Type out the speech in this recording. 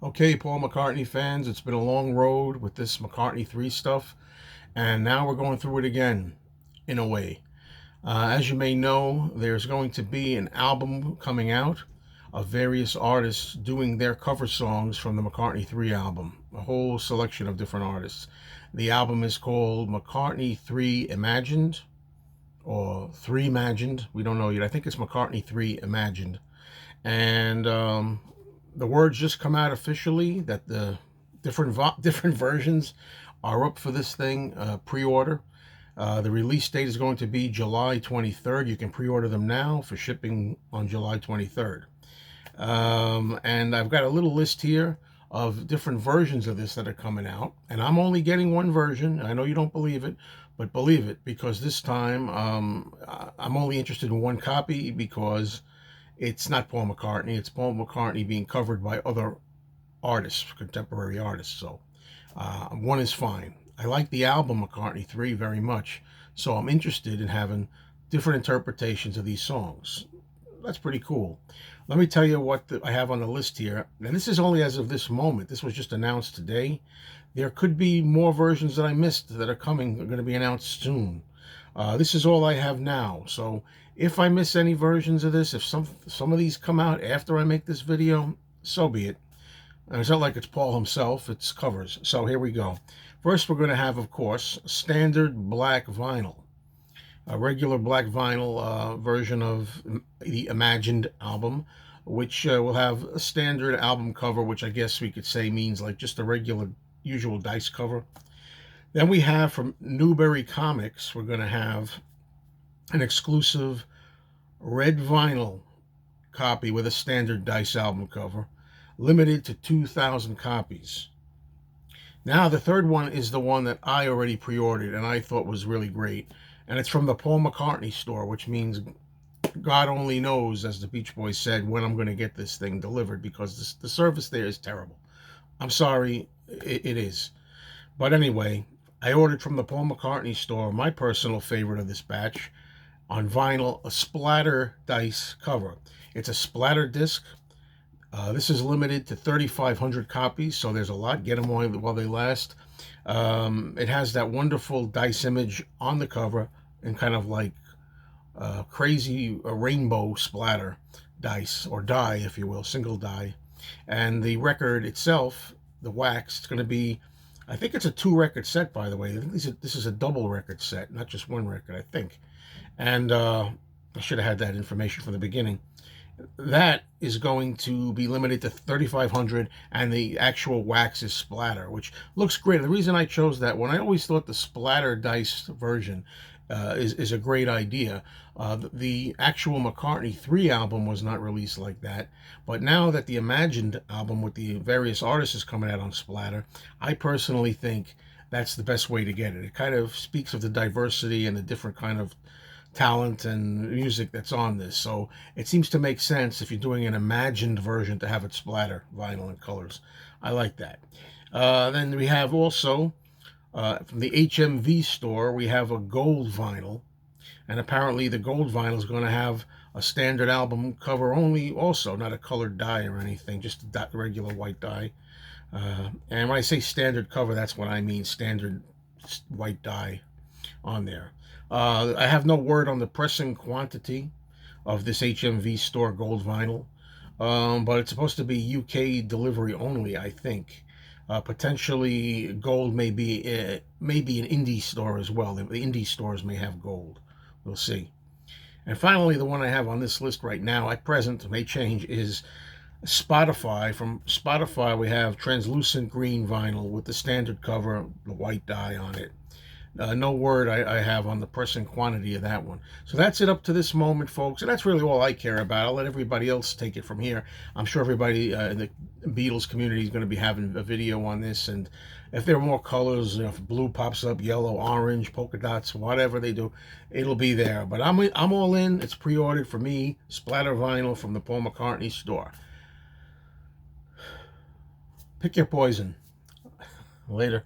Okay, Paul McCartney fans, it's been a long road with this McCartney 3 stuff, and now we're going through it again, in a way. As you may know, there's going to be an album coming out of various artists doing their cover songs from the McCartney 3 album, a whole selection of different artists. The album is called McCartney 3 Imagined, or 3 Imagined, we don't know yet. I think it's McCartney 3 Imagined. And the words just come out officially that the different versions are up for this thing pre-order. The release date is going to be July 23rd. You can pre-order them now for shipping on July 23rd. And I've got a little list here of different versions of this that are coming out, and I'm only getting one version. I know you don't believe it, but believe it, because this time I'm only interested in one copy, because it's not Paul McCartney. It's Paul McCartney being covered by other artists, contemporary artists. So one is fine. I like the album McCartney 3 very much, so I'm interested in having different interpretations of these songs. That's pretty cool. Let me tell you what I have on the list here. And this is only as of this moment. This was just announced today. There could be more versions that I missed that are coming, are going to be announced soon. This is all I have now. So if I miss any versions of this, if some of these come out after I make this video, so be it. And it's not like it's Paul himself, it's covers. So here we go. First, we're going to have, of course, standard black vinyl. A regular black vinyl version of the Imagined album, which will have a standard album cover, which I guess we could say means like just a regular, usual dice cover. Then we have from Newberry Comics, we're going to have an exclusive red vinyl copy with a standard dice album cover, limited to 2,000 copies. Now, the third one is the one that I already pre-ordered and I thought was really great. And it's from the Paul McCartney store, which means God only knows, as the Beach Boys said, when I'm going to get this thing delivered, because the service there is terrible. I'm sorry, it is. But anyway, I ordered from the Paul McCartney store, my personal favorite of this batch, on vinyl, a splatter dice cover. It's a splatter disc. This is limited to 3,500 copies, so there's a lot. Get them while they last. It has that wonderful dice image on the cover and kind of like crazy rainbow splatter dice, or die, if you will, single die. And the record itself, the wax, it's going to be, I think it's a 2-record set, by the way. I think this is a double record set, not just one record, I think. And I should have had that information from the beginning. That is going to be limited to 3,500, and the actual wax is splatter, which looks great. The reason I chose that one, I always thought the splatter dice version is a great idea. The actual McCartney 3 album was not released like that, but now that the Imagined album with the various artists is coming out on splatter, I personally think that's the best way to get it. It kind of speaks of the diversity and the different kind of talent and music that's on this. So it seems to make sense, if you're doing an Imagined version, to have it splatter vinyl and colors. I like that. Then we have also from the HMV store, we have a gold vinyl, and apparently the gold vinyl is going to have a standard album cover only, also not a colored die or anything, just a regular white die. And when I say standard cover, that's what I mean, standard white die on there. I have no word on the pressing quantity of this HMV store gold vinyl, but it's supposed to be UK delivery only, I think. Potentially gold may be an indie store as well. The indie stores may have gold. We'll see. And finally, the one I have on this list right now, at present, may change, is Spotify. From Spotify, we have translucent green vinyl with the standard cover, the white die on it. No word I have on the pressing quantity of that one. So that's it up to this moment, folks. And that's really all I care about. I'll let everybody else take it from here. I'm sure everybody in the Beatles community is going to be having a video on this. And if there are more colors, if blue pops up, yellow, orange, polka dots, whatever they do, it'll be there. But I'm all in. It's pre-ordered for me. Splatter vinyl from the Paul McCartney store. Pick your poison. Later.